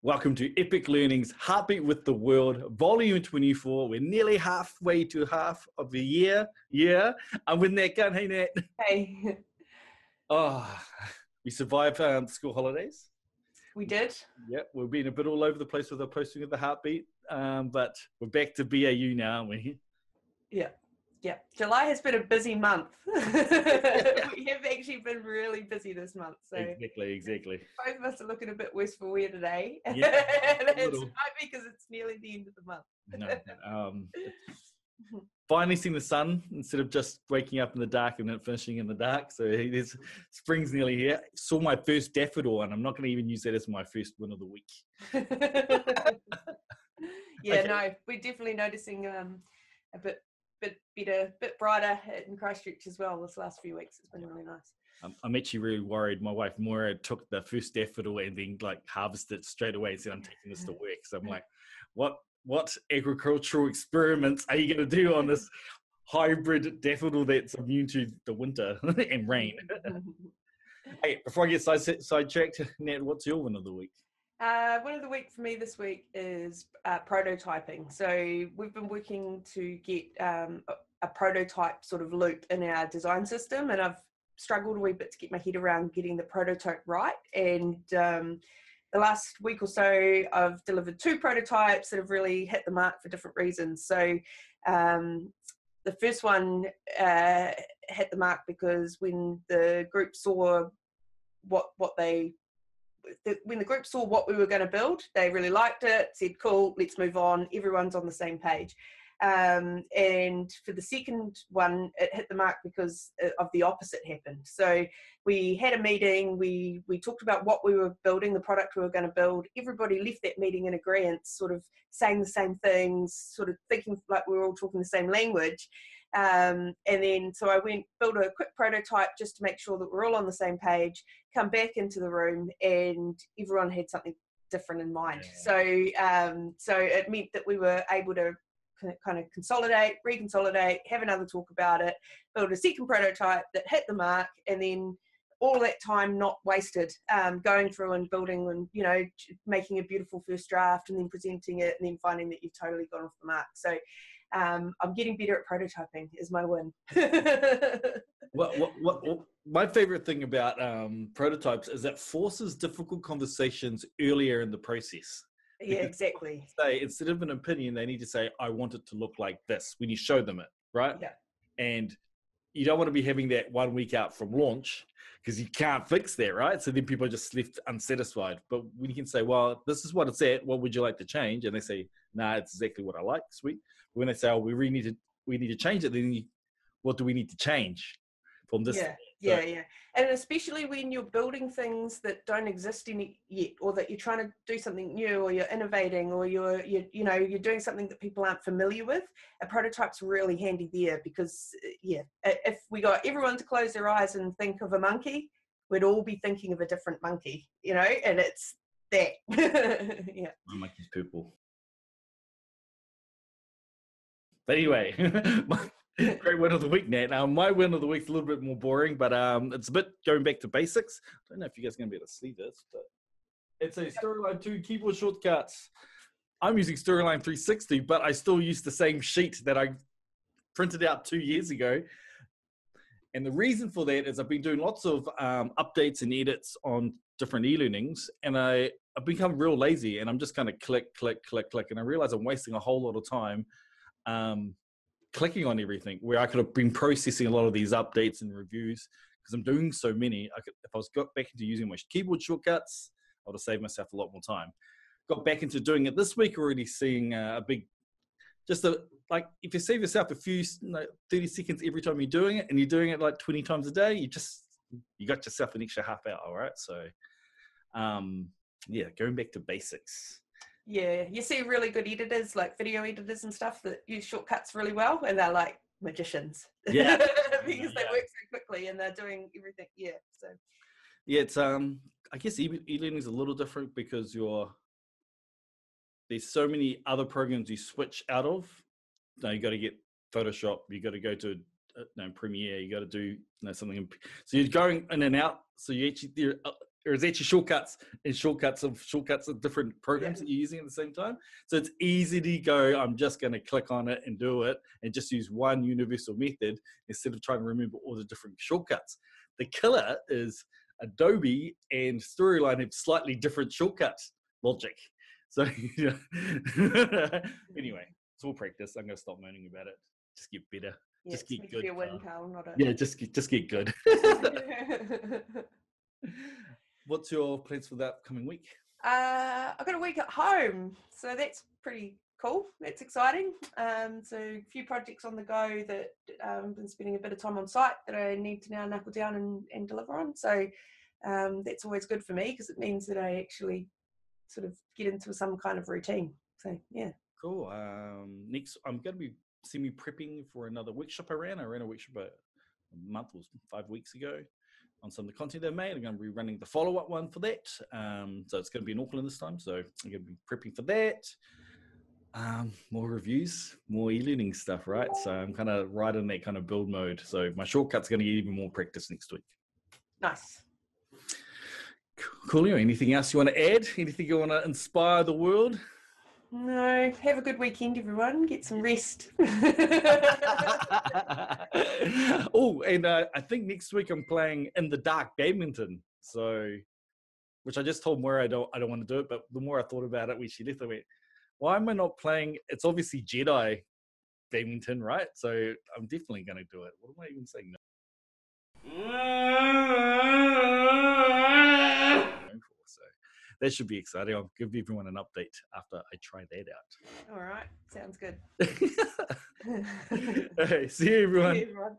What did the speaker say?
Welcome to Epic Learnings, Heartbeat with the World, Volume 24. We're nearly halfway to half of the year. Yeah, I'm with Nat Gunn. Hey, Nat. Hey, Oh, we survived school holidays. we did. Yeah, we've been a bit all over the place with our posting of the Heartbeat, but we're back to BAU now, aren't we? Yeah. July has been a busy month. We have actually been really busy this month. So Exactly. both of us are looking a bit worse for wear today. Yeah, It's not because it's nearly the end of the month. Finally seeing the sun instead of just waking up in the dark and then finishing in the dark. So spring's nearly here. Saw my first daffodil, and I'm not going to even use that as my first win of the week. Yeah, Okay. No, we're definitely noticing a bit better, bit brighter in Christchurch as well this last few weeks. It's been really nice. I'm actually really worried. My wife Moira took the first daffodil and then harvested it straight away and said, "I'm taking this to work." So I'm like, what agricultural experiments are you going to do on this hybrid daffodil that's immune to the winter and rain? Hey, before I get sidetracked, Nat, what's your win of the week? One of the week for me this week is prototyping. So we've been working to get a prototype sort of loop in our design system, and I've struggled a wee bit to get my head around getting the prototype right. And the last week or so, I've delivered 2 prototypes that have really hit the mark for different reasons. So the first one hit the mark because when the group saw when the group saw what we were going to build, they really liked it, said, cool, let's move on. Everyone's on the same page. And for the second one, it hit the mark because of the opposite happened. So we had a meeting, we talked about what we were building, the product we were going to build. Everybody left that meeting in agreement, sort of saying the same things, sort of thinking like we were all talking the same language. And then so I went, built a quick prototype just to make sure that we're all on the same page, come back into the room, and everyone had something different in mind. Yeah. So it meant that we were able to kind of consolidate, reconsolidate, have another talk about it, build a second prototype that hit the mark, and then all that time not wasted going through and building and, making a beautiful first draft and then presenting it and then finding that you've totally gone off the mark. So I'm getting better at prototyping is my win. What my favorite thing about prototypes is that forces difficult conversations earlier in the process. Yeah, exactly. Instead of an opinion, they need to say, I want it to look like this when you show them it, right? Yeah. And you don't want to be having that 1 week out from launch because you can't fix that, right? So then people are just left unsatisfied. But when you can say, well, this is what it's at, what would you like to change? And they say, nah, it's exactly what I like, sweet. But when they say, oh, we need to change it, then what do we need to change from this? Yeah. And especially when you're building things that don't exist yet, or that you're trying to do something new, or you're innovating, or you're doing something that people aren't familiar with, a prototype's really handy there because, if we got everyone to close their eyes and think of a monkey, we'd all be thinking of a different monkey, and it's that. Yeah. My monkey's purple. But anyway, great win of the week, Nat. Now, my win of the week's a little bit more boring, but it's a bit going back to basics. I don't know if you guys are going to be able to see this, but it's a Storyline 2 keyboard shortcuts. I'm using Storyline 360, but I still use the same sheet that I printed out 2 years ago. And the reason for that is I've been doing lots of updates and edits on different e-learnings, and I've become real lazy, and I'm just kind of click, and I realize I'm wasting a whole lot of time clicking on everything, where I could have been processing a lot of these updates and reviews because I'm doing so many. If I was got back into using my keyboard shortcuts, I would have saved myself a lot more time. Got back into doing it this week, already seeing if you save yourself a few 30 seconds every time you're doing it, and you're doing it like 20 times a day, you got yourself an extra half hour, right? So going back to basics. Yeah, you see really good editors, like video editors and stuff, that use shortcuts really well, and they're like magicians. Yeah. Because they work so quickly and they're doing everything. Yeah. So. Yeah, it's I guess e-learning is a little different because there's so many other programs you switch out of. You got to get Photoshop, you got to go to Premiere, you got to do something. So you're going in and out. So you actually there's actually shortcuts and shortcuts of different programs that you're using at the same time. So it's easy to go, I'm just going to click on it and do it and just use one universal method instead of trying to remember all the different shortcuts. The killer is Adobe and Storyline have slightly different shortcut logic. So anyway, it's all practice. I'm going to stop moaning about it. Just get better. Yeah, Just it's get meant good. to be a win, Karl, not a... Yeah, just get good. What's your plans for the upcoming week? I've got a week at home, so that's pretty cool. That's exciting. So a few projects on the go that I've been spending a bit of time on site that I need to now knuckle down and deliver on. So that's always good for me because it means that I actually sort of get into some kind of routine. So yeah. Cool. Next, I'm going to be semi-prepping for another workshop I ran. I ran a workshop a month or 5 weeks ago on some of the content they made. I'm going to be running the follow-up one for that. So it's going to be in Auckland this time. So I'm going to be prepping for that. More reviews, more e-learning stuff, right? So I'm kind of right in that kind of build mode. So my shortcut's going to get even more practice next week. Nice. Coolio, anything else you want to add? Anything you want to inspire the world? No, have a good weekend, everyone. Get some rest. Oh, and I think next week I'm playing in the dark badminton. So, which I just told Moira I don't want to do it, but the more I thought about it when she left, I went, why am I not playing? It's obviously Jedi badminton, right? So I'm definitely going to do it. What am I even saying? So that should be exciting. I'll give everyone an update after I try that out. All right, sounds good. Hey, see you, everyone. See you, everyone.